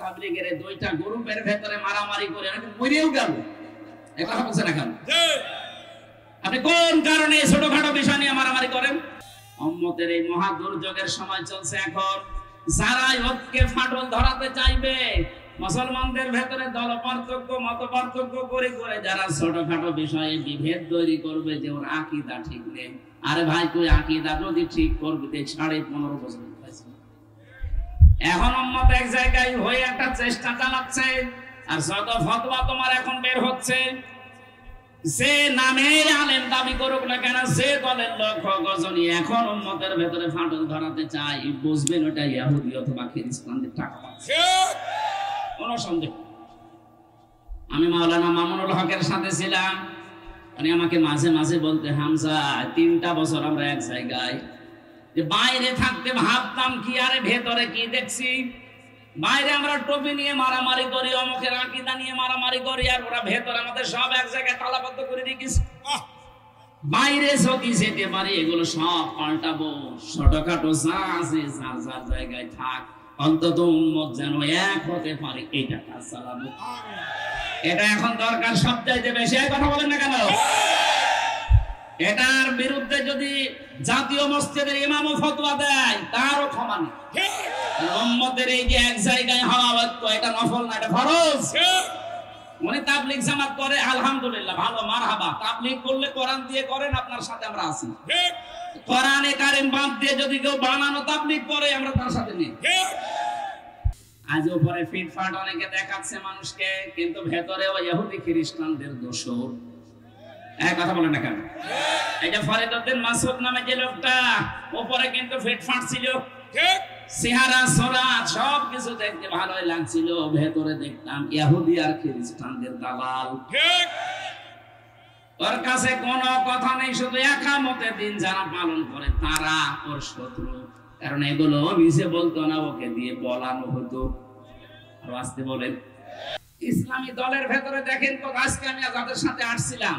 তাবলীগের দুইটা গ্রুপের ভেতরে মারামারি করে নাকি মরেও গেল, এই কথা বলছেন না কেন? আপনি কোন কারণে ছোটখাটো বিষয় নিয়ে মারামারি করেন? উম্মতের এই মহা দুর্যোগের সময় চলছে এখন। যারা ঐক্যে ফাটল ধরাতে চাইবে, মুসলমানদের ভেতরে দল পার্থক্য মত পার্থক্য করে করে যারা ছোটখাটো বিষয়ে বিভেদ তৈরি করবে যে ওর আকীদা ঠিক নেই, আরে ভাই তুই আকীদা যদি ঠিক করবি 15.5 বছর হয়েছে। এখন উম্মত এক জায়গায় হয়ে একটা চেষ্টা চালাচ্ছে, আর যত ফতোয়া তোমার এখন বের হচ্ছে, যে নামে আলেম দাবি করুক না কেন, যে দলের লোক গজনী এখন উম্মতের ভেতরে ফাটল ধরাতে চায়, বুঝবেন ওটা ইহুদি অথবা খ্রিস্টানদের টাকা পাচ্ছে, কোনো সন্দেহ। আমি মাওলানা মামুনুল হকের সাথে ছিলাম, উনি আমাকে মাঝে মাঝে বলতে, হামজা 3টা বছর আমরা এক জায়গায়, যে বাইরে থাকতে ভাবতাম কি আরে ভেতরে কি দেখছি, বাইরে আমরা টুপি নিয়ে মারামারি করি, অমুকের আকীদা নিয়ে মারামারি করি, আর ওরা ভেতরে আমাদের সব এক জায়গায় তালাবদ্ধ করে রেখেছে। বাইরে যদি যেতে পারি এগুলো সব পাল্টাবো, ছোটখাটো যা আছে যার যার জায়গায় থাক, অন্তত উম্মত যেন এক হতে পারে, এইটা কাজ চালাবো। এটা এখন দরকার সবচাইতে বেশি, কথা বলেন না কেন? এটার বিরুদ্ধে যদি জাতীয় মসজিদের ইমামও ফতোয়া দেয় তারও ক্ষমা নেই। উম্মতের এই যে এক জায়গায় হওয়া, এটা নফল না, এটা ফরজ। উনি তাবলীগ জামাত করে, আলহামদুলিল্লাহ, ভালো, মারহাবা। তাবলীগ করলে কোরআন দিয়ে করেন, আপনার সাথে আমরা আছি। কোরআনে কারিম বাদ দিয়ে যদি কেউ বানানো তাবলীগ করে, আমরা তার সাথে নেই। আজ উপরে ফিটফাট অনেকে দেখাচ্ছে মানুষকে, কিন্তু ভেতরে ওই ইহুদি খ্রিস্টানদের দোসর। এক কথা বলেন না কেন? এই যে ফরিদউদ্দিন মাসউদ নামে যে লোকটা, উপরে কিন্তু ফিটফাট ছিল, ঠিক চেহারা সরাত সবকিছু দেখতে ভালোই লাগছিল, ভেতরে দেখতাম ইহুদি আর খ্রিস্টানদের দালাল। ঠিক ওর কাছে কোনো কথা নেই, শুধু একামতে দিন যারা পালন করে তারা ওর শত্রু। কারণ এগুলো নিজে বলতো না, ওকে দিয়ে বলানো হতো। আর আসতে বলেন, ইসলামী দলের ভেতরে দেখেন তো, আজকে আমি যাদের সাথে আসছিলাম,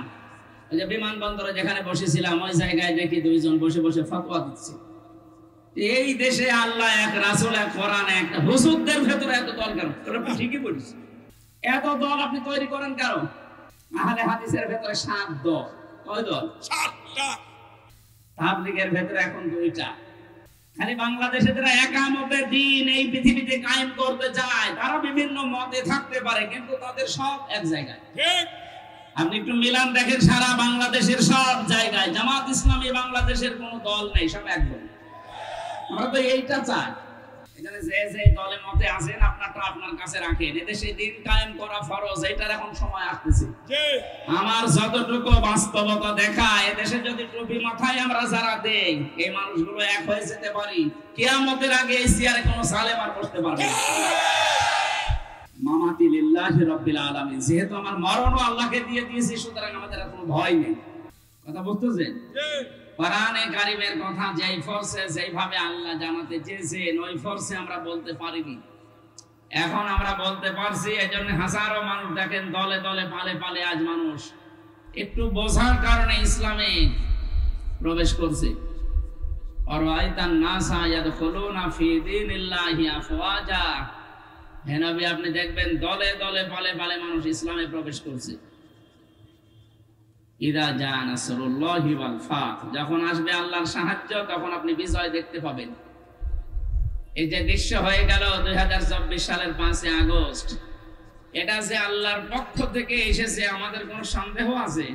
ওই যে বিমানবন্দরে যেখানে বসেছিলাম, ওই জায়গায় দেখি 2 জন বসে বসে ফতোয়া দিচ্ছে। এই দেশে আল্লাহ এক, রাসূল এক, কোরআন এক, হুজুরদের ভেতরে এত দল কেন? আপনি ঠিকই বলিস, এত দল আপনি তৈরি করেন কেন? আহলে হাদিসের ভেতরে 7 দল, কয় দল? 7টা। তাবলীগের ভেতরে এখন 2টা। খালি বাংলাদেশে যারা একামতে দিন এই পৃথিবীতে কায়েম করতে চায়, তারা বিভিন্ন মতে থাকতে পারে, কিন্তু তাদের সব এক জায়গায়। ঠিক আপনি একটু মিলান দেখেন, সারা বাংলাদেশের সব জায়গায় জামাত ইসলামী বাংলাদেশের কোনো দল নেই, সব এক দল। আমরা তো এইটা চাই। এখানে যে যে দলে মতে আছেন, আপনারটা আপনার কাছে রাখেন। এদেশে দিন কায়েম করা ফরজ, এটার এখন সময় আসতেছে। আমার যতটুকু বাস্তবতা দেখা, এদেশে যদি টুপি মাথায় আমরা যারা দেই, এই মানুষগুলো এক হয়ে যেতে পারি, কিয়ামতের আগে এই চেয়ারে কোনো সালেম আর বসতে পারবে না। মামাতি লিল্লাহি রাব্বিল আলামিন, যেহেতু আমার মরণও আল্লাহকে দিয়ে দিয়েছি, সুতরাং আমাদের কোনো ভয় নেই। কথা বুঝতেছেন? কোরআনে কারিমের কথা যেই ফরসে যেইভাবে আল্লাহ জানাতে চেয়েছেন, ওই ফরসে আমরা বলতে পারিনি। এখন আমরা বলতে পারছি, এজন্য হাজারো মানুষ দেখেন দলে দলে পালে পালে আজ মানুষ একটু বোঝার কারণে ইসলামে প্রবেশ করছে। অরাইতান নাসা ইয়াদখুলুনা ফি দীনিল্লাহি আফওয়াজা, হে নবী আপনি দেখবেন দলে দলে পালে পালে মানুষ ইসলামে প্রবেশ করছে। ইদা জা নাসরুল্লাহি ওয়াল ফাত, যখন আসবে আল্লাহর সাহায্য, তখন আপনি বিজয় দেখতে পাবেন। এই যে দৃশ্য হয়ে গেল 2024 সালের 5 আগস্ট, এটা যে আল্লাহর পক্ষ থেকে এসেছে, আমাদের কোনো সন্দেহ আছে?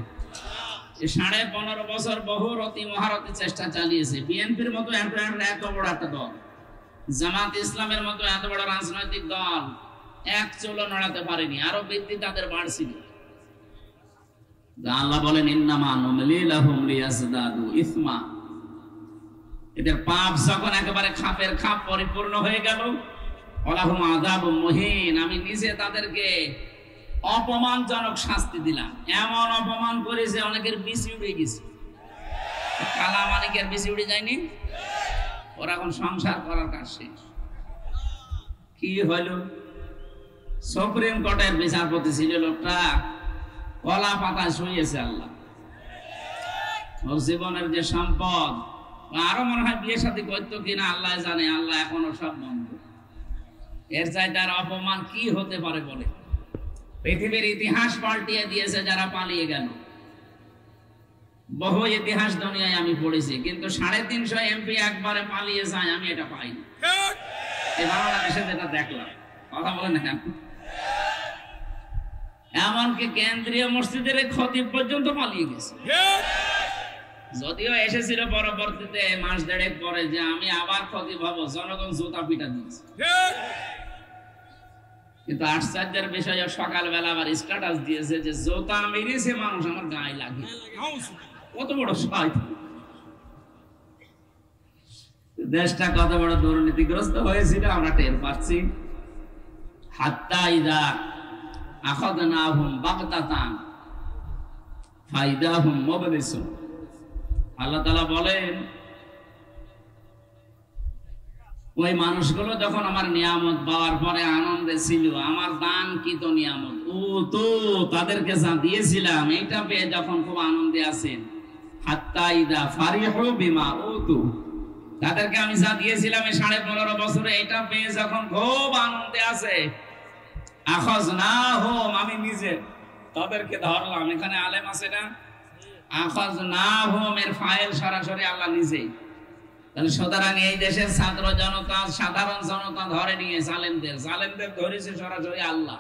15.5 বছর বহুরতি মহারতি চেষ্টা চালিয়েছে। বিএনপির মতো এত বড় একটা দল, জামাত ইসলামের মতো এত বড় রাজনৈতিক দল এক চুলো নড়াতে পারেনি, আরো বৃদ্ধি তাদের বাড়ছিল। আল্লাহ বলেন, ইন্নামা নুমলি লাহুম লিয়াজদাদু ইসমা, এদের পাপ যখন একেবারে খাপের খাপ পরিপূর্ণ হয়ে গেল, ওয়ালাহুম আযাবুম মুহিন, আমি নিজে তাদেরকে অপমানজনক শাস্তি দিলাম। এমন অপমান করেছে অনেকের বিসি উড়ে গেছে। কালা মানিকের বিসি উড়ে যায়নি? ওরা এখন সংসার করার কাজ শেষ। কি হইল? সুপ্রিম কোর্টের বিচারপতি ছিল লোকটা, কলা পাতায় শুয়েছে আল্লাহ। ওর জীবনের যে সম্পদ, আরো মনে হয় বিয়ে শাদী করতো কিনা আল্লাহ জানে, আল্লাহ এখনো সব বন্ধ। এর চাইতে আর অপমান কি হতে পারে বলে? পৃথিবীর ইতিহাস পাল্টিয়ে দিয়েছে যারা পালিয়ে গেল। বহু ইতিহাস দুনিয়ায় আমি পড়েছি, কিন্তু 350 এমপি একবারে পালিয়ে যায় আমি এটা পাইনি। এই বাংলাদেশে যেটা দেখলাম, কথা বলেন না কেন? এমনকি কেন্দ্রীয় মসজিদের খতিব পর্যন্ত পালিয়ে গেছে। যদিও এসেছিল পরবর্তীতে মাস দেড়েক পরে যে আমি আবার খতিব হব, জনগণ জুতা পিটা দিয়েছে। কিন্তু আশ্চর্যের বিষয় সকালবেলা আবার স্ট্যাটাস দিয়েছে যে জুতা মেরেছে মানুষ আমার গায়ে লাগে। কত বড় শয়তান! দেশটা কত বড় দুর্নীতিগ্রস্ত হয়েছিল আমরা টের পাচ্ছি। হাত্তা ইযা আখাযনাহুম বাগতাতান ফাইদাহুম মুবলিসুন। আল্লাহ তাআলা বলেন, ওই মানুষগুলো যখন আমার নিয়ামত পাওয়ার পরে আনন্দে ছিল, আমার দান কি তো নিয়ামত, ও তো তাদেরকে যা দিয়েছিলাম এটা পেয়ে যখন খুব আনন্দে আছেন, হাত্তা ইযা ফারিহু বিমা উতু, তাদেরকে আমি যা দিয়েছিলাম এই 15.5 বছরে এটা পেয়ে যখন খুব আনন্দে আছে, আখাযনাহুম, আমি নিজে তাদেরকে ধরলাম। এখানে আলেম আছে না? আখাযনাহুম এর ফাইল সরাসরি আল্লাহ নিজেই। তাহলে সুতরাং এই দেশের ছাত্র জনতা, সাধারণ জনতা ধরে নিয়ে জালেমদের ধরেছে সরাসরি আল্লাহ।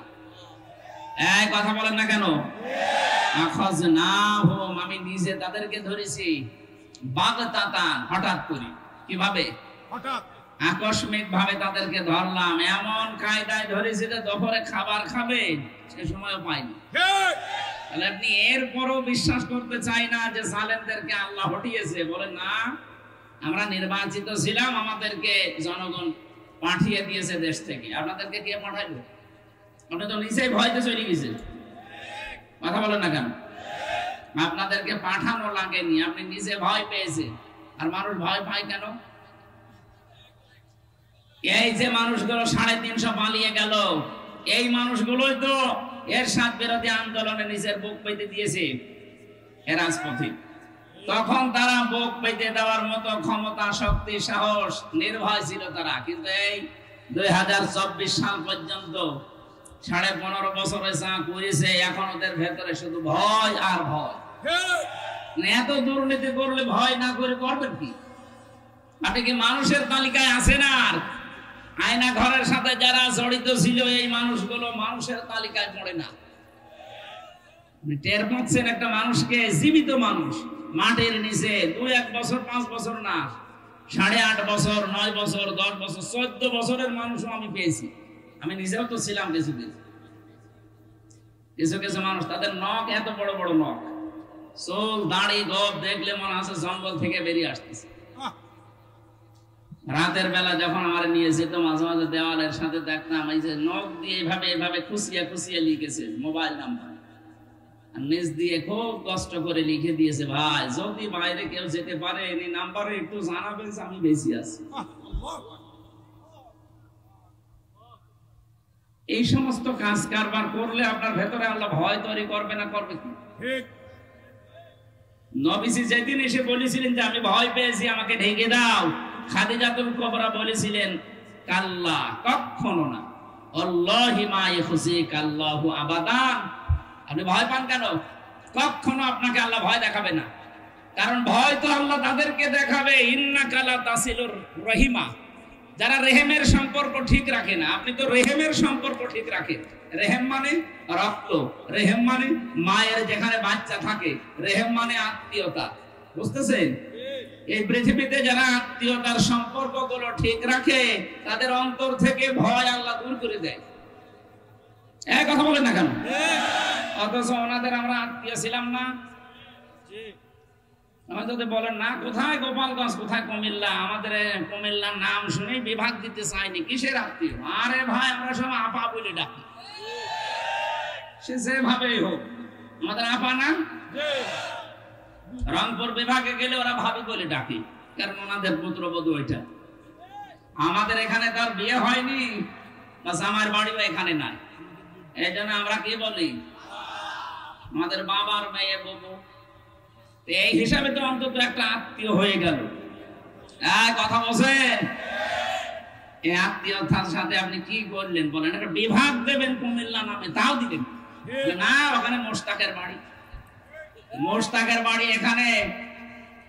এই কথা বলেন না কেন? আখাযনাহুম, আমি নিজে তাদেরকে ধরেছি। বাগতাতান, হঠাৎ করে। কিভাবে? হঠাৎ, আকস্মিক ভাবে তাদেরকে ধরলাম। এমন কায়দায় ধরেছি যে দুপুরে খাবার খাবে সে সময়ও পাইনি। তাহলে আপনি এরপরও বিশ্বাস করতে চাই না যে জালেমদেরকে আল্লাহ হটিয়েছে? বলেন না, আমরা নির্বাচিত ছিলাম, আমাদেরকে জনগণ পাঠিয়ে দিয়েছে দেশ থেকে। আপনাদেরকে কে পাঠাইলো? আপনি তো নিজেই ভয়তে চলে গেছেন। কথা বলেন না কেন? আপনাদেরকে পাঠানো লাগেনি, আপনি নিজে ভয় পেয়েছেন। আর মানুষ ভয় পায় কেন? এই যে মানুষগুলো 350 পালিয়ে গেল, এই মানুষগুলোই তো এরশাদ বিরোধী আন্দোলনে নিজের বুক পেতে দিয়েছে এ রাজপথে। তখন তারা বুক পেতে দেওয়ার মতো ক্ষমতা, শক্তি, সাহস, নির্ভয় ছিল তারা। কিন্তু এই 2024 সাল পর্যন্ত 15.5 বছরে যা করেছে, এখন ওদের ভেতরে শুধু ভয় আর ভয়। এত দুর্নীতি করলে ভয় না করে করবেন কি? আপনি কি মানুষের তালিকায় আছেন? আর আয়না ঘরের সাথে যারা জড়িত ছিল এই মানুষগুলো মানুষের তালিকায় পড়ে না। টের পাচ্ছেন একটা মানুষকে, জীবিত মানুষ, মাটির নিচে 2-1 বছর 5 বছর না, 8.5 বছর, 9 বছর, 10 বছর, 14 বছরের মানুষও আমি পেয়েছি। আমি নিজেও তো ছিলাম কিছু কিছু মানুষ, তাদের নখ এত বড় বড় নখ, চুল, দাড়ি, গোঁফ দেখলে মনে আছে জঙ্গল থেকে বেরিয়ে আসতেছে। রাতের বেলা যখন আমার নিয়ে যেত, মাঝে মাঝে দেওয়ালের সাথে দেখতাম এই যে নখ দিয়ে এইভাবে খুশিয়ে খুশিয়ে লিখেছে মোবাইল নাম্বার, আর নিচ দিয়ে খুব কষ্ট করে লিখে দিয়েছে, ভাই যদি বাইরে কেউ যেতে পারে এই নাম্বারে একটু জানাবেন আমি বেশি আছি। এই সমস্ত কাজ কারবার করলে আপনার ভেতরে আল্লাহ ভয় তৈরি করবে না? করবে কি? নবীজি যেদিন এসে বলেছিলেন যে আমি ভয় পেয়েছি, আমাকে ঢেকে দাও, খাদিজাতুল কুবরা বলেছিলেন কাল্লা, কখনো না, আল্লাহি মা ইখজিকাল্লাহু আবাদান। আপনি ভয় পান কেন? কখনো আপনাকে আল্লাহ ভয় দেখাবে না, কারণ ভয় তো আল্লাহ তাদেরকে দেখাবে ইন্নাকা লা তাসিলুর রহিমা, যারা রেহেমের সম্পর্ক ঠিক রাখে না। আপনি তো রেহেমের সম্পর্ক ঠিক রাখেন। রেহেম মানে রক্ত, রেহেম মানে মায়ের যেখানে বাচ্চা থাকে, রেহেম মানে আত্মীয়তা। বুঝতেছেন? এই পৃথিবীতে যারা আত্মীয়তার সম্পর্কগুলো ঠিক রাখে, তাদের অন্তর থেকে ভয় আল্লাহ দূর করে দেয়। এক কথা বলেন না কেন? অথচ ওনাদের আমরা আত্মীয় ছিলাম না। যদি বলেন না কোথায় গোপালগঞ্জ, কোথায় কুমিল্লা, আমাদের কুমিল্লার নাম শুনে বিভাগ দিতে চাইনি, কিসের আত্মীয়? আরে ভাই আমরা সব আপা বলে ডাকি, সে যেভাবেই হোক আমাদের আপা না। রংপুর বিভাগে গেলে ওরা ভাবি বলে ডাকি, কারণ ওনাদের পুত্রবধূ ওইটা। আমাদের এখানে তার বিয়ে হয়নি, আমার বাড়িও এখানে নাই, এই জন্য আমরা কি বলি? আমাদের বাবার মেয়ে বউ। এই হিসাবে তো অন্তত একটা আত্মীয় হয়ে গেল। কথা বলছেন? এই আত্মীয়তার সাথে আপনি কি করলেন বলেন? একটা বিভাগ দেবেন কুমিল্লা নামে, তাও দিবেন না। ওখানে মোশতাকের বাড়ি, মোশতাকের বাড়ি এখানে,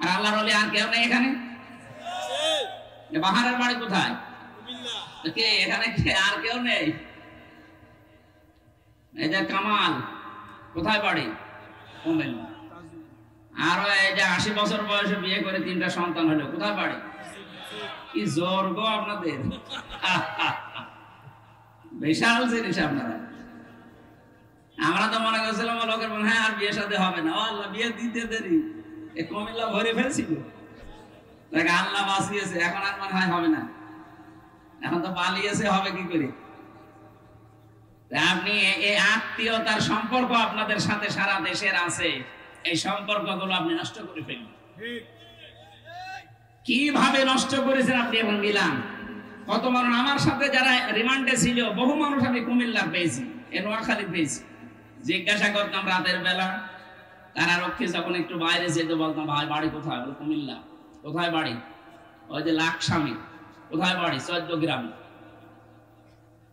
আর আল্লাহর ওলি আর কেউ নেই এখানে। বাহারের বাড়ি কোথায়? কে এখানে? কে আর কেউ নেই? এই যে কামাল, কোথায় বাড়ি? কুমিল্লা। আর এই যে 80 বছর বয়সে বিয়ে করে 3টা সন্তান হলো, কোথায় বাড়ি? কি জোর গো আপনাদের, বিশাল জিনিস আপনারা। আমরা তো মনে করছিলাম লোকের মনে হয় আর বিয়ে সাথে হবে না, আল্লাহ বিয়ে দিতে দেরি, এ কুমিল্লা ভরে ফেলছিল, আল্লাহ বাঁচিয়েছে। এখন আর মনে হয় হবে না, এখন তো পালিয়েছে, হবে কি করে? আপনি এই আত্মীয়তার সম্পর্ক আপনাদের সাথে সারা দেশের আছে, এই সম্পর্কগুলো আপনি নষ্ট করে ফেলবেন। কিভাবে নষ্ট করেছেন আপনি এখন মিলান। কত মানুষ আমার সাথে যারা রিমান্ডে ছিল, বহু মানুষ আমি কুমিল্লার পেয়েছি, নোয়াখালী পেয়েছি। জিজ্ঞাসা করতাম রাতের বেলা, কারারক্ষী যখন একটু বাইরে যেতে বলতাম, ভাই বাড়ি কোথায়? বলে কুমিল্লা। কোথায় বাড়ি? ওই যে লাকসামি। কোথায় বাড়ি? 14 গ্রামে।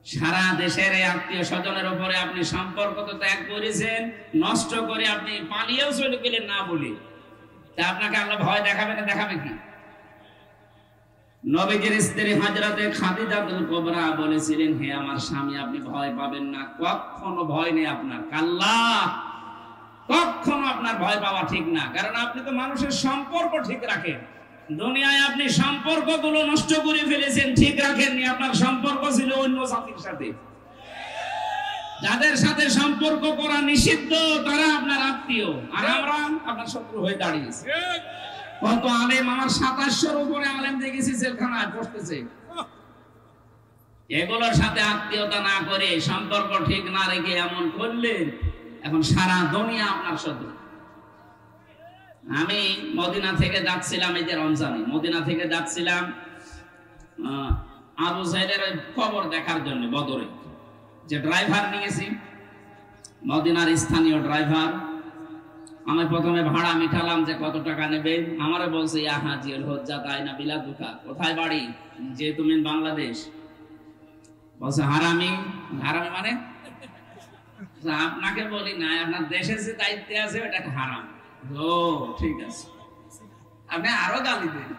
সারা দেশের এই আত্মীয় স্বজনের উপরে আপনি সম্পর্ক তো ত্যাগ করেছেন, নষ্ট করে আপনি পালিয়েও চলে গেলেন না বলে। তা আপনাকে আল্লাহ ভয় দেখাবে না? দেখাবে কি? নবীজির স্ত্রী হযরতে খাদিজাতুল কুবরা বলেছিলেন, হে আমার স্বামী, আপনি ভয় পাবেন না, কখনো ভয় নেই আপনার। কাল্লা, কখনো আপনার ভয় পাওয়া ঠিক না, কারণ আপনি তো মানুষের সম্পর্ক ঠিক রাখেন। দুনিয়ায় আপনি সম্পর্কগুলো নষ্ট করে ফেলেছেন, ঠিক রাখেননি। আপনার সম্পর্ক ছিল অন্য জাতির সাথে। যাদের সাথে সম্পর্ক করা নিষিদ্ধ তারা আপনার আত্মীয়, আর আমরা আপনার শত্রু হয়ে দাঁড়িয়েছি। কত আলেম, আমার 2700-এর উপরে আলেম দেখেছি জেলখানায় বসতেছে। এগুলোর সাথে আত্মীয়তা না করে, সম্পর্ক ঠিক না রেখে এমন করলেন, এখন সারা দুনিয়া আপনার শত্রু। আমি মদিনা থেকে যাচ্ছিলাম, এই যে রমজানে মদিনা থেকে যাচ্ছিলাম আবু সাইদের খবর দেখার জন্য। বদরে যে ড্রাইভার নিয়েছি, মদিনার স্থানীয় ড্রাইভার, আমি প্রথমে ভাড়া মিঠালাম যে কত টাকা নেবে। আমারে বলছে, ইয়া হাজিল হজ্জা তাই না বিলা দুকা। কোথায় বাড়ি? যে তুমি বাংলাদেশ। বলছে হারামি। হারামি মানে? আপনাকে বলি না, আপনার দেশে যে দায়িত্বে আছে ওটা একটা হারাম। ও ঠিক আছে, আপনি আরো গালি দেন,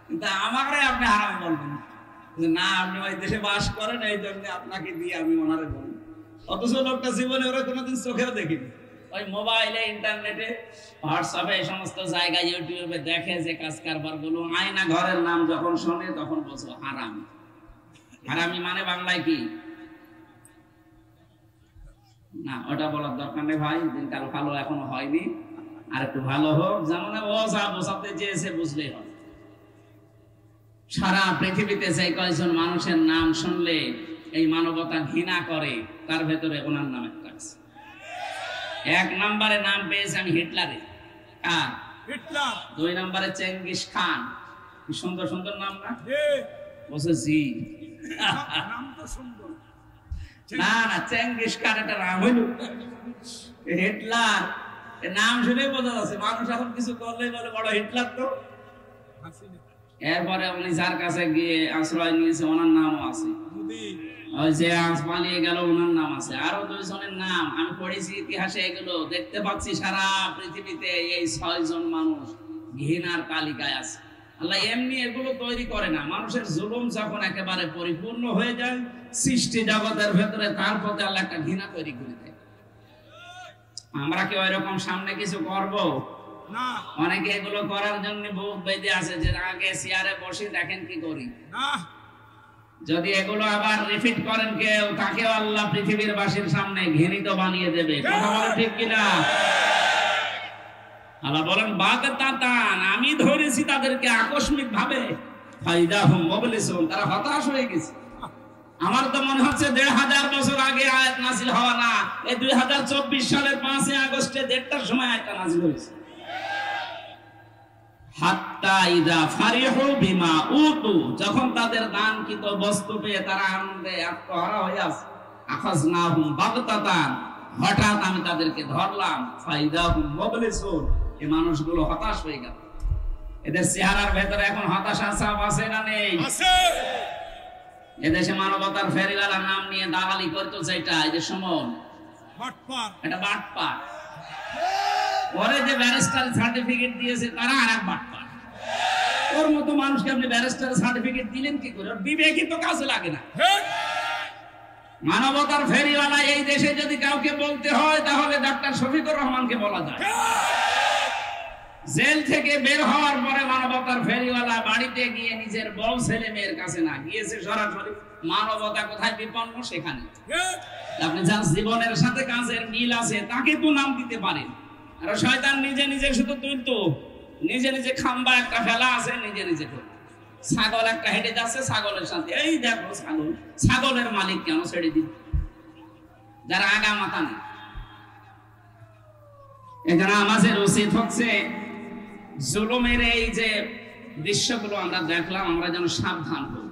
কিন্তু আমাকে আপনি হারাম বলবেন না। আপনি ওই দেশে বাস করেন, এই জন্য আপনাকে দিয়ে আমি ওনারে বলি। অথচ লোকটা জীবনে ওরা কোনোদিন চোখেও দেখিনি। ওই মোবাইলে, ইন্টারনেটে, হোয়াটসঅ্যাপে, এই সমস্ত জায়গায়, ইউটিউবে দেখে যে কাজ কারবার গুলো, আয়না ঘরের নাম যখন শোনে তখন বলছো হারাম। হারামি মানে বাংলায় কি? না, ওটা বলার দরকার নেই ভাই, দিনকাল ভালো এখনো হয়নি, আর একটু ভালো হোক। যেমন ও যা বোঝাতে চেয়েছে বুঝলেই হবে। সারা পৃথিবীতে যে কয়েকজন মানুষের নাম শুনলে এই মানবতা ঘৃণা করে, তার ভেতরে ওনার নাম একটা আছে। 1 নম্বরে নাম পেয়েছে আমি হিটলারে। হিটলার। 2 নম্বরে চেঙ্গিস খান। কি সুন্দর সুন্দর নাম না? বলছে জি, নাম তো সুন্দর। না না, চেঙ্গিস খান একটা নাম হইল, হিটলার নাম শুনে বোঝা যাচ্ছে মানুষ এখন কিছু করলেই বলে বড় হিটলার তো। এরপরে উনি যার কাছে গিয়ে আশ্রয় নিয়েছে ওনার নামও আছে, ওই যে আজ পালিয়ে গেল ওনার নাম আছে, আরো 2 জনের নাম আমি পড়েছি ইতিহাসে। এগুলো দেখতে পাচ্ছি সারা পৃথিবীতে এই 6 জন মানুষ ঘৃণার তালিকায় আছে। আল্লাহ এমনি এগুলো তৈরি করে না, মানুষের জুলুম যখন একেবারে পরিপূর্ণ হয়ে যায় সৃষ্টি জগতের ভেতরে, তার প্রতি আল্লাহ একটা ঘৃণা তৈরি করে দেয়। আমরা কি ওই রকম সামনে কিছু করব না? অনেকে এগুলো করার জন্য বুক বেঁধে আছে যে আগে চেয়ারে বসে দেখেন কি করি না। যদি এগুলো আবার রিপিট করেন কেউ, তাকেও আল্লাহ পৃথিবীর বাসীর সামনে ঘৃণিত বানিয়ে দেবে। কথা বলেন ঠিক কিনা? আল্লাহ বলেন বাগতাতান, আমি ধরেছি তাদেরকে আকস্মিক ভাবে, ফাইদাহুম মুবলিসুন, তারা হতাশ হয়ে গেছে। আমার তো মনে হচ্ছে 1500 বছর আগে আয়াত নাযিল হওয়া না, এই 2024 সালের 5 আগস্টে 1:30টার সময় আয়াতটা নাযিল হয়েছে। হাত্তা ইযা ফারিহু বিমা উতু, যখন তাদের দানকৃত বস্তু পেয়ে তারা আনন্দে আত্মহারা হয়ে আছে, আখাযনাহুম বাগতাতান, হঠাৎ আমি তাদেরকে ধরলাম, ফাইদাহুম মুবলিসুন, এই মানুষগুলো হতাশ হয়ে গেল। এদের চেহারার ভেতরে এখন হতাশা ছাপ আছে না নেই? আছে। এদেশে মানবতার ফেরিওয়ালা নাম নিয়ে দালালি করতো, সেটা এই যে সুমন এটা বাটপার। পরে যে ব্যারিস্টার সার্টিফিকেট দিয়েছে তারা আর এক বাটপার। ওর মতো মানুষকে আপনি ব্যারিস্টার সার্টিফিকেট দিলেন কি করে? ওর বিবেকই তো কাজে লাগে না। মানবতার ফেরিওয়ালা এই দেশে যদি কাউকে বলতে হয় তাহলে ডাক্তার শফিকুর রহমানকে বলা যায়। জেল থেকে বের হওয়ার পরে মানবতার ফেরিওয়ালা বাড়িতে গিয়ে নিজের বউ ছেলে মেয়ের কাছে না গিয়েছে, সরাসরি মানবতা কোথায় বিপন্ন সেখানে। আপনি যার জীবনের সাথে কাজের মিল আছে তাকে তো নাম দিতে পারেন। আর শয়তান নিজে নিজে শুধু তুলতো, নিজে নিজে খাম্বা একটা ফেলা আছে, নিজে নিজে ছাগল একটা হেঁটে যাচ্ছে, ছাগলের সাথে এই দেখো ছাগল, ছাগলের মালিক কেন ছেড়ে দিন, যারা আগা মাথা নেই। এখানে আমাদের উচিত হচ্ছে জুলুমের এই যে দৃশ্যগুলো আমরা দেখলাম, আমরা যেন সাবধান হই।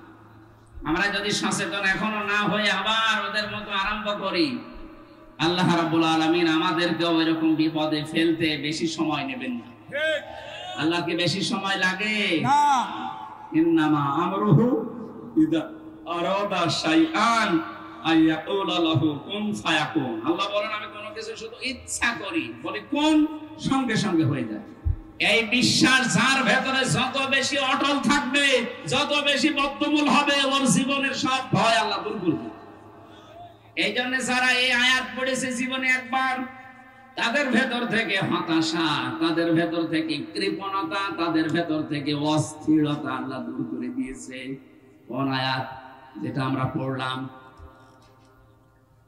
আমরা যদি সচেতন এখনো না হয়ে আবার ওদের মতো আরম্ভ করি, আল্লাহ রাব্বুল আলামিন আমাদেরকেও এরকম বিপদে ফেলতে বেশি সময় নেবেন না। আল্লাহকে বেশি সময় লাগে না। ইন্নামা আমরুহু ইযা আরাদা শাইআন আইয়াকুলা লাহু কুন ফায়াকুন। আল্লাহ বলেন আমি কোনো কিছু শুধু ইচ্ছা করি, বলি কোন, সঙ্গে সঙ্গে হয়ে যায়। এই বিশ্বাস যার ভেতরে যত বেশি অটল থাকবে, যত বেশি বদ্ধমূল হবে, ওর জীবনের সব ভয় আল্লাহ দূর করবে। এই জন্য যারা এই আয়াত পড়েছে জীবনে একবার, তাদের ভেতর থেকে হতাশা, তাদের ভেতর থেকে কৃপণতা, তাদের ভেতর থেকে অস্থিরতা আল্লাহ দূর করে দিয়েছে। কোন আয়াত? যেটা আমরা পড়লাম।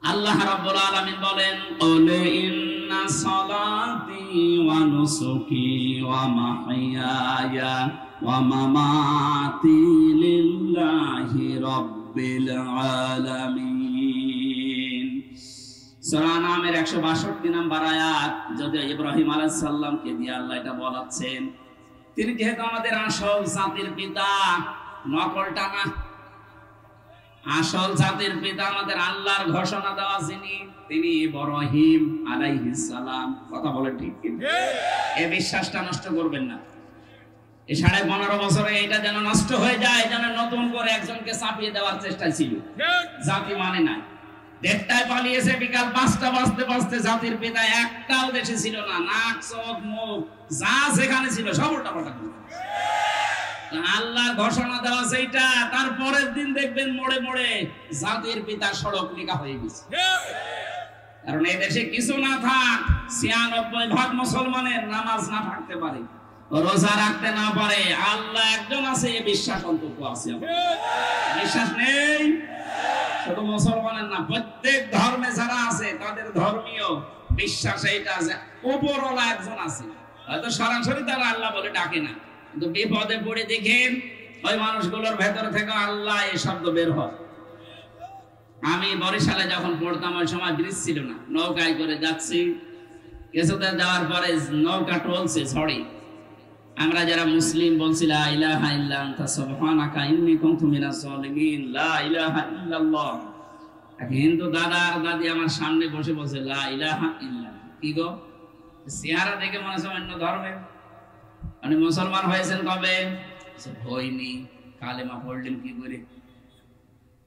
আল্লাহ রাব্বুল আলামিন বলেন, কুল ইন্না সালাতি ওয়া নুসুকি ওয়া মাহইয়ায়া ওয়া মামাতি লিল্লাহি রাব্বিল আলামিন। সূরা নামের 162 নম্বর আয়াত। যদি ইব্রাহিম আলাইহিস সালামকে দিয়ে আল্লাহ এটা বলাচ্ছেন, তিনি যেহেতু আমাদের আসল জাতির পিতা, নকলটা না, আসল জাতির পিতা, আমাদের আল্লাহর ঘোষণা দেওয়া যিনি, তিনি ইব্রাহিম আলাইহিস সালাম। কথা বলে ঠিক কি? এই বিশ্বাসটা নষ্ট করবেন না। এই 15.5 বছরে এটা যেন নষ্ট হয়ে যায়, যেন নতুন করে একজনকে চাপিয়ে দেওয়ার চেষ্টা ছিল। জাতি মানে না, দেড়টায় পালিয়েছে, বিকাল 5টা বাজতে বাজতে জাতির পিতা একটাও দেশে ছিল না। নাক, চোখ, মুখ যা যেখানে ছিল সব উল্টাপাল্টা করে আল্লাহর ঘোষণা দেওয়া সেইটা। তারপরের দিন দেখবেন মোড়ে মোড়ে জাতির পিতা সড়ক লেখা হয়ে গেছে। কারণ এই দেশে কিছু না থাক, 96% মুসলমানের নামাজ না থাকতে পারে, রোজা রাখতে না পারে, আল্লাহ একজন আছে এই বিশ্বাস অন্তত আছে। বিশ্বাস নেই শুধু মুসলমানের না, প্রত্যেক ধর্মে যারা আছে তাদের ধর্মীয় বিশ্বাস এইটা আছে, উপরওয়ালা একজন আছে। হয়তো সরাসরি তারা আল্লাহ বলে ডাকে না, কিন্তু বিপদে পড়ে দেখেন ওই মানুষগুলোর ভেতর থেকে আল্লাহ এই শব্দ বের হয়। আমি বরিশালে যখন পড়তাম ওই সময় ব্রিজ ছিল না, নৌকায় করে যাচ্ছি, কিছুদিন যাওয়ার পরে নৌকা টলছে ঝড়ে। আমরা যারা মুসলিম বলছি লা ইলাহা ইল্লা আনতা সুবহানাকা ইন্নী কুনতু মিনাজ জালিমিন, লা ইলাহা ইল্লাল্লাহ। এক হিন্দু দাদা আর দাদি আমার সামনে বসে বলছে লা ইলাহা ইল্লা। কি গো, চেহারা দেখে মনে হচ্ছে অন্য ধর্মের। মানে মুসলমান হয়েছেন কবে? হয়নি। কালেমা পড়লেন কি করে?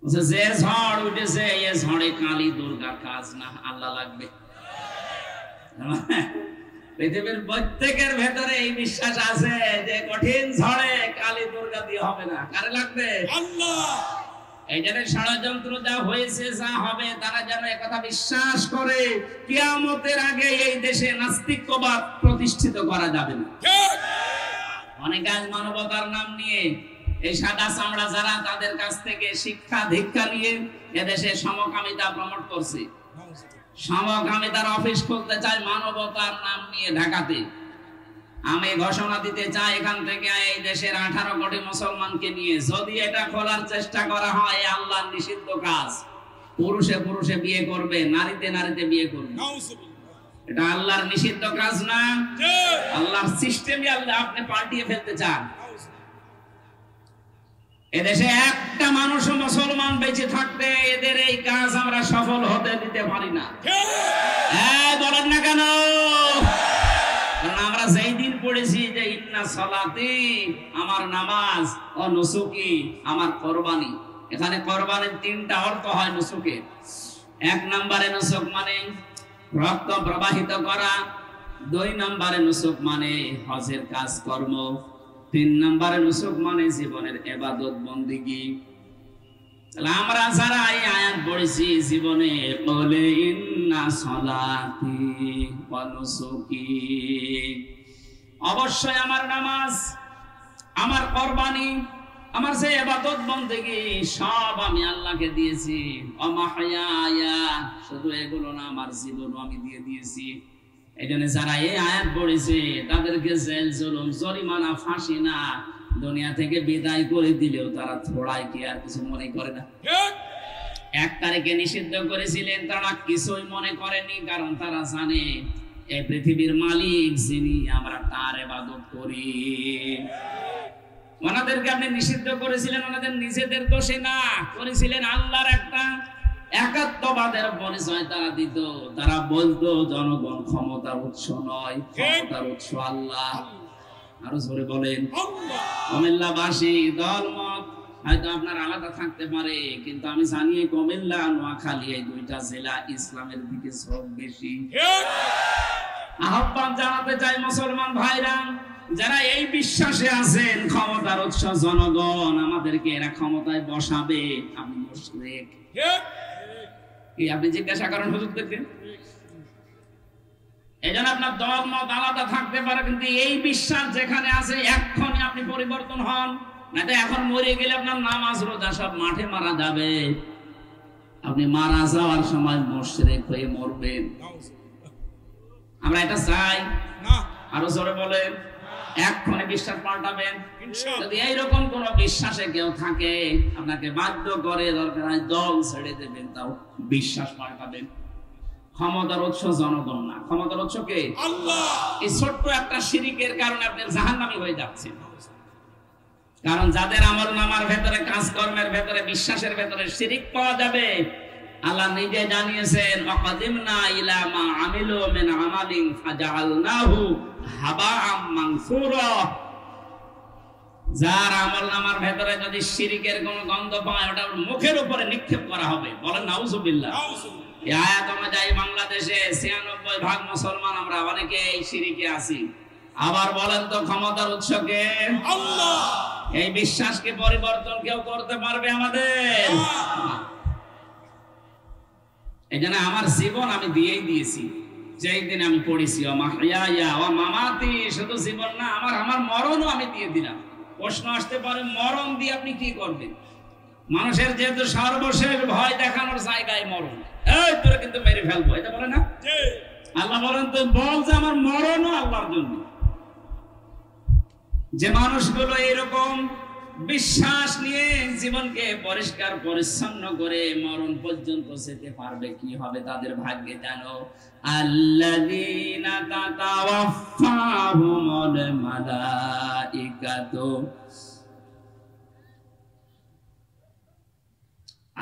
যে ঝড় উঠেছে এ ঝড়ে কালী দুর্গার কাজ না, আল্লাহ লাগবে। পৃথিবীর প্রত্যেকের ভেতরে এই বিশ্বাস আছে যে কঠিন ঝড়ে কালী দুর্গা দিয়ে হবে না, কারে লাগবে? আল্লাহ। এই জন্য ষড়যন্ত্র যা হয়েছে, যা হবে, তারা যেন একথা বিশ্বাস করে কিয়ামতের আগে এই দেশে নাস্তিকবাদ প্রতিষ্ঠিত করা যাবে না। অনেক আজ মানবতার নাম নিয়ে এই সাদা চামড়া যারা, তাদের কাছ থেকে শিক্ষা দীক্ষা নিয়ে এদেশে সমকামিতা প্রমোট করছে, সমকামিতার অফিস খুলতে চায় মানবতার নাম নিয়ে ঢাকাতে। আমি ঘোষণা দিতে চাই এখান থেকে এই দেশের 18 কোটি মুসলমানকে নিয়ে যদি এটা খোলার চেষ্টা করা হয়, আল্লাহর নিষিদ্ধ কাজ। পুরুষে পুরুষে বিয়ে করবে, নারীতে নারীতে বিয়ে করবে, এটা আল্লাহর নিষিদ্ধ কাজ না। আল্লাহর সিস্টেমে আল্লাহ আপনি পাল্টিয়ে ফেলতে চান। এদেশে একটা মানুষ মুসলমান বেঁচে থাকতে এদের এই কাজ আমরা সফল হতে দিতে পারি না। হ্যাঁ, বলেন না কেন? কারণ আমরা যেই দিন পড়েছি যে ইন্না সালাতি, আমার নামাজ, ও নুসুকি, আমার কুরবানি, এখানে কোরবানির তিনটা অর্থ হয় নুসুকে। এক নম্বরে নুসুক মানে রক্ত প্রবাহিত করা, 2 নম্বরে নুসুক মানে হজের কাজকর্ম, 3 নম্বরে নুসুক মানে জীবনের ইবাদত বন্দেগী। তাহলে আমরা যারা এই আয়াত পড়েছি জীবনে, বলে ইন্না সলাতি ওয়া নুসুকি, অবশ্যই আমার নামাজ, আমার কোরবানি, আমার যে ইবাদত বন্দেগী সব আমি আল্লাহকে দিয়েছি। ওয়া মাহইয়া, শুধু এগুলো না, আমার জীবনও আমি দিয়ে দিয়েছি। এইজন্য যারা এই আয়াত পড়েছে তাদেরকে জেল, জুলুম, জরিমানা, ফাঁসি না, দুনিয়া থেকে বিদায় করে দিলেও তারা থোড়ায় কি আর কিছু মনে করে না। 1 তারিখে নিষিদ্ধ করেছিলেন, তারা কিছুই মনে করেনি, কারণ তারা জানে এই পৃথিবীর মালিক যিনি, আমরা তার ইবাদত করি। ওনাদেরকে আপনি নিষিদ্ধ করেছিলেন ওনাদের নিজেদের দোষে না, করেছিলেন আল্লাহর একটা একাত্মবাদের পরিচয় তারা দিত। তারা বলতো জনগণ ক্ষমতার উৎস নয়, ক্ষমতার উৎস আল্লাহ। আরো জোরে বলেন। কুমিল্লাবাসী দলমত হয়তো আপনার আলাদা থাকতে পারে, কিন্তু আমি জানি কুমিল্লা, নোয়াখালী এই 2টা জেলা ইসলামের দিকে ঝোঁক বেশি। আহ্বান জানাতে চাই মুসলমান ভাইরা, যারা এই বিশ্বাসে আছেন ক্ষমতার উৎস জনগণ, আমাদেরকে এরা ক্ষমতায় বসাবে, আপনি মুশরিক। কি আপনি জিজ্ঞাসা করেন হুজুরদেরকে? এজন্য আপনার দলমত আলাদা থাকতে পারে, কিন্তু এই বিশ্বাস যেখানে আছে এক্ষুনি আপনি পরিবর্তন হন, না তো এখন মরে গেলে আপনার নামাজ রোজা সব মাঠে মারা যাবে। আপনি মারা যাওয়ার সময় মুশরিক হয়ে মরবেন। আমরা এটা চাই না। আরো জোরে বলেন। এক্ষুনি বিশ্বাস পাল্টাবেন। যদি এইরকম কোন বিশ্বাসে কেউ থাকে, আপনাকে বাধ্য করে দরকার হয় দল ছেড়ে দেবেন, তাও বিশ্বাস পাল্টাবেন। ক্ষমতার উৎস জনগণ না, ক্ষমতার উৎস কে? আল্লাহ। এই ছোট্ট একটা শিরিকের কারণে আপনি জাহান্নামী হয়ে যাচ্ছেন। কারণ যাদের আমল নামার ভেতরে, কাজকর্মের ভেতরে, বিশ্বাসের ভেতরে শিরিক পাওয়া যাবে, আল্লাহ নিজে জানিয়েছেন, ওয়াকাদিমনা ইলা মা আমিলু মিন আমালিন ফাজআলনাহু হাবাআম মানসুরা। যার আমল নামার ভেতরে যদি শিরিকের কোনো গন্ধ পায়, ওটা মুখের উপরে নিক্ষেপ করা হবে। বলেন নাউজুবিল্লাহ। এই আয়াত অনুযায়ী বাংলাদেশে 96% মুসলমান আমরা অনেকে এই শিরিকে আছি। আবার বলেন তো ক্ষমতার উৎস কে? আল্লাহ। এই বিশ্বাসকে পরিবর্তন কেউ করতে পারবে আমাদের? এজন্য আমার জীবন আমি দিয়েই দিয়েছি। যেই দিন আমি পড়েছি ও মাহইয়া ও মামাতি, শুধু জীবন না, আমার মরণও আমি দিয়ে দিলাম। প্রশ্ন আসতে পারে, মরণ দিয়ে আপনি কি করবেন? মানুষের যেহেতু সর্বশেষ ভয় দেখানোর জায়গায় মরণ, এই তোরা কিন্তু মেরে ফেলবো, এটা বলে না? আল্লাহ বলেন তো, বল যে আমার মরণও আল্লাহর জন্য। যে মানুষগুলো এরকম বিশ্বাস নিয়ে জীবনকে পরিষ্কার পরিচ্ছন্ন করে মরণ পর্যন্ত যেতে পারবে, কি হবে তাদের ভাগ্যে জানো? আল্লাযীনা তাতাওয়াফাহুমুল মালাইকাতু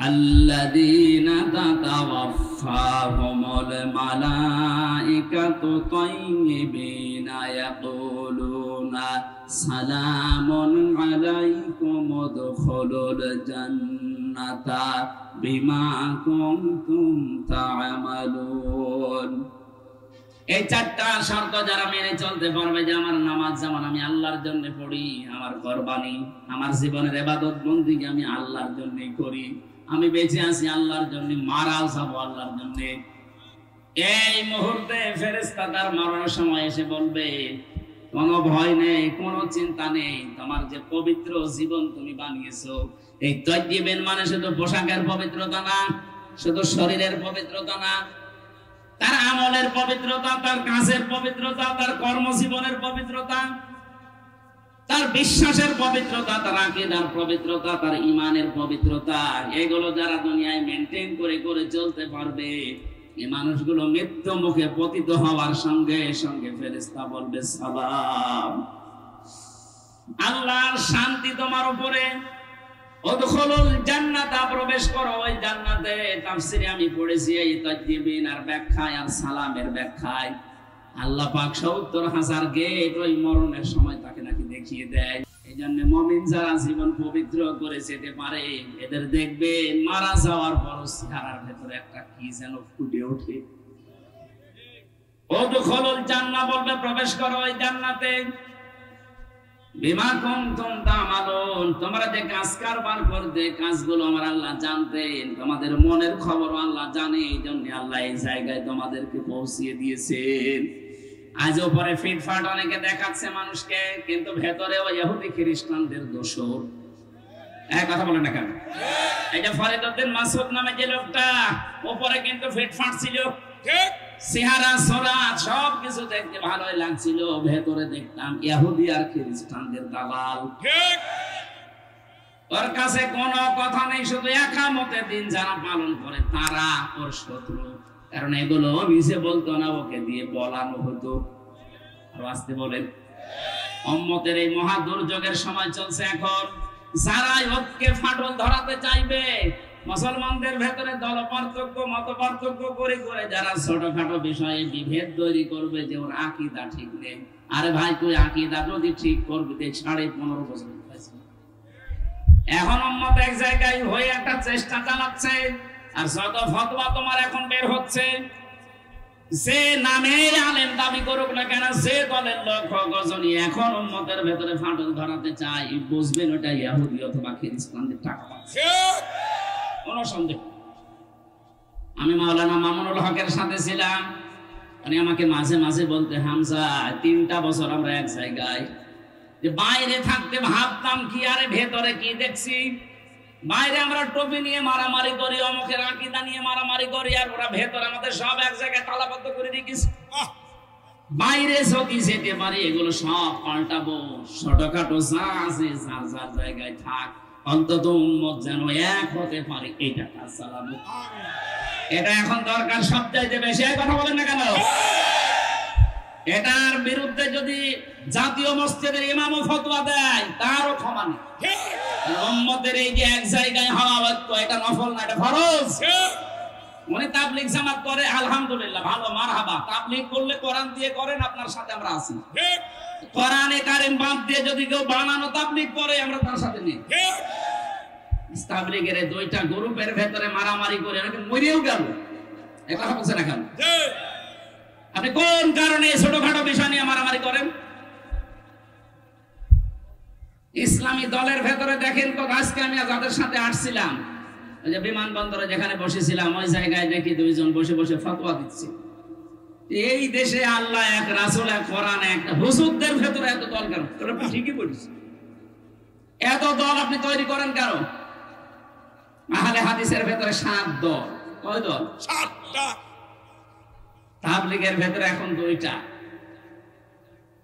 আল্লাযীনা তাতাওয়াফাহুমুল মালাইকাতু তাইয়্যিবিনা ইয়াকুলুনা সালামুন আলাইকুম উদখুলুল জান্নাতা বিমা কুনতুম তা'মালুন। এই 4টা শর্ত যারা মেনে চলতে পারবে, যে আমার নামাজ যেমন আমি আল্লাহর জন্য পড়ি, আমার কুরবানি, আমার জীবনের ইবাদত বন্দেগী আমি আল্লাহর জন্যই করি, আমি বেঁচে আছি আল্লাহর জন্য, মারা যাব আল্লাহর জন্য। এই মুহূর্তে ফেরেশতা তার মরণের সময় এসে বলবে, কোনো ভয় নেই, কোনো চিন্তা নেই, তোমার যে পবিত্র জীবন তুমি বানিয়েছো, এই তাইয়্যিবিন মানে শুধু পোশাকের পবিত্রতা না, শুধু শরীরের পবিত্রতা না, তার আমলের পবিত্রতা, তার কাজের পবিত্রতা, তার কর্মজীবনের পবিত্রতা, তার বিশ্বাসের পবিত্রতা, তার আকীদার পবিত্রতা, তার ঈমানের পবিত্রতা, এগুলো যারা দুনিয়ায় মেইনটেইন করে করে চলতে পারবে, এই মানুষগুলো মৃত্যু মুখে পতিত হওয়ার সঙ্গে সঙ্গে ফেরেশতা বলবে সালাম, আল্লাহর শান্তি তোমার উপরে, উদখুলুল জান্নাতা, প্রবেশ করো ওই জান্নাতে। তাফসীরে আমি পড়েছি এই তাইয়্যিবিন আর ব্যাখ্যায় আর সালামের ব্যাখ্যায় আল্লাহ পাক ৭০,০০০ গেট ওই মরণের সময় তাকে নাকি দেখিয়ে দেয়। এই জন্য মুমিন যারা জীবন পবিত্র করে যেতে পারে এদের দেখবেন মারা যাওয়ার পর চেহারার ভেতরে একটা কি যেন ফুটে ওঠে। ওদখুলুল জান্নাহ বলবে প্রবেশ করো ওই জান্নাতে বিমা কুনতুম তা'মালুন, তোমরা যে কাজ কারবার করতে কাজগুলো আমার আল্লাহ জানতেন, তোমাদের মনের খবর আল্লাহ জানে, এই জন্য আল্লাহ এই জায়গায় তোমাদেরকে পৌঁছিয়ে দিয়েছেন। আজ উপরে ফিটফাট অনেকে দেখাচ্ছে মানুষকে, কিন্তু ভেতরে ওই ইহুদি খ্রিস্টানদের দোষর। এক কথা বলেন না কেন? এই যে ফরিদউদ্দিন মাসউদ নামে যে লোকটা, উপরে কিন্তু ফিটফাট ছিল, ঠিক চেহারা সুরাত সবকিছু দেখতে ভালোই লাগছিল, ভেতরে দেখতাম ইহুদি আর খ্রিস্টানদের দালাল। ঠিক ওর কাছে কোনো কথা নেই, শুধু একামতে দিন যারা পালন করে তারা ওর শত্রু। কারণ এগুলো মিছে বলতো না, ওকে দিয়ে বলানো হতো। আর আসতে বলেন, উম্মতের এই মহা দুর্যোগের সময় চলছে এখন। যারা ঐক্যে ফাটল ধরাতে চাইবে, মুসলমানদের ভেতরে দল পার্থক্য মত পার্থক্য করে করে যারা ছোটখাটো বিষয়ে বিভেদ তৈরি করবে যে ওর আকীদা ঠিক নেই, আরে ভাই তুই আকীদা যদি ঠিক করবি 15.5 বছর এখন উম্মত এক জায়গায় হয়ে একটা চেষ্টা চালাচ্ছে। আর যত ফতোয়া তোমার এখন বের হচ্ছে, যে নামে আলেম দাবি করুক না কেন, যে দলের লোক গজনী এখন উম্মতের ভেতরে ফাটল ধরাতে চাই, বুঝবেন ওটা ইহুদি অথবা খ্রিস্টানদের টাকা পাচ্ছে, কোনো সন্দেহ। আমি মাওলানা মামুনুল হকের সাথে ছিলাম, উনি আমাকে মাঝে মাঝে বলতে, হামজা 3টা বছর আমরা এক জায়গায়, যে বাইরে থাকতে ভাবতাম কি আরে ভেতরে কি দেখছি। বাইরে আমরা টুপি নিয়ে মারামারি করি, অমুকের আকীদা নিয়ে মারামারি করি, আর ওরা ভেতরে আমাদের সব এক জায়গায় তালাবদ্ধ করে রেখেছে। বাইরে যদি যেতে পারি এগুলো সব পাল্টাবো, ছোটখাটো যা আছে যার যার জায়গায় থাক, অন্তত উম্মত যেন এক হতে পারে, এইটা কাজ চালাবো। এটা এখন দরকার সবচাইতে বেশি। কথা বলেন না কেন? এটার বিরুদ্ধে যদি জাতীয় মসজিদের ইমামও ফতোয়া দেয় তারও ক্ষমা নেই। উম্মতের এই যে এক জায়গায় হওয়া এটা নফল না, এটা ফরজ। উনি তাবলীগ জামাত করে, আলহামদুলিল্লাহ, ভালো, মারহাবা। তাবলীগ করলে কোরআন দিয়ে করেন, আপনার সাথে আমরা আছি। কোরআনে কারীম বাদ দিয়ে যদি কেউ বানানো তাবলীগ করে, আমরা তার সাথে নেই। তাবলীগের 2টা গ্রুপের ভেতরে মারামারি করে অনেকে মরেও গেল। এই কথা বলছেন না কেন? আপনি কোন কারণে ছোটখাটো বিষয় নিয়ে মারামারি করেন? ইসলামী দলের ভেতরে দেখেন তো, আজকে আমি যাদের সাথে আসছিলাম, ওই যে বিমানবন্দরে যেখানে বসেছিলাম, ওই জায়গায় দেখি 2 জন বসে বসে ফতোয়া দিচ্ছে। এই দেশে আল্লাহ এক, রাসূল এক, কোরআন এক, হুজুরদের ভেতরে এত দল কেন? আপনি ঠিকই বলেছেন, এত দল আপনি তৈরি করেন কেন? আহলে হাদিসের ভেতরে 7 দল। কয় দল? 7টা। তাবলীগের ভেতরে এখন 2টা।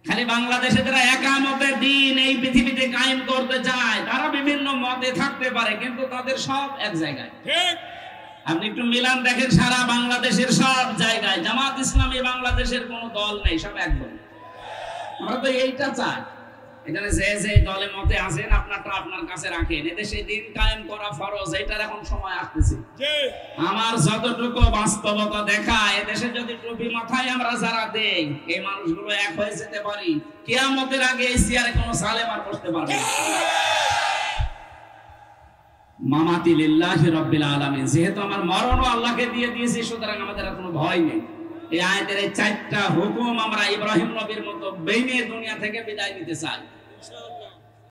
খালি বাংলাদেশে যারা একামতের দিন এই পৃথিবীতে কায়েম করতে চায়, তারা বিভিন্ন মতে থাকতে পারে, কিন্তু তাদের সব এক জায়গায়। ঠিক আপনি একটু মিলান দেখেন, সারা বাংলাদেশের সব জায়গায় জামাত ইসলামী বাংলাদেশের কোনো দল নেই, সব এক দল। আমরা তো এইটা চাই। এখানে যে দলে মতে আছেন আপনারটা আপনার কাছে রাখেন, এদেশে দিন কায়েম করা ফরজ, এটার এখন সময় আসতেছে। আমার যতটুকু বাস্তবতা দেখা, এদেশে যদি টুপি মাথায় আমরা যারা দেই, এই মানুষগুলো এক হয়ে যেতে পারি, কিয়ামতের আগে এই চেয়ারে কোনো সালেম আর বসতে পারবে না। মামাতি লিল্লাহি রাব্বিল আলামিন, যেহেতু আমার মরণও আল্লাহকে দিয়ে দিয়েছি, সুতরাং আমাদের আর কোনো ভয় নেই। এই আয়াতের এই 4টা হুকুম আমরা ইব্রাহিম নবীর মতো বেইনে দুনিয়া থেকে বিদায় নিতে চাই।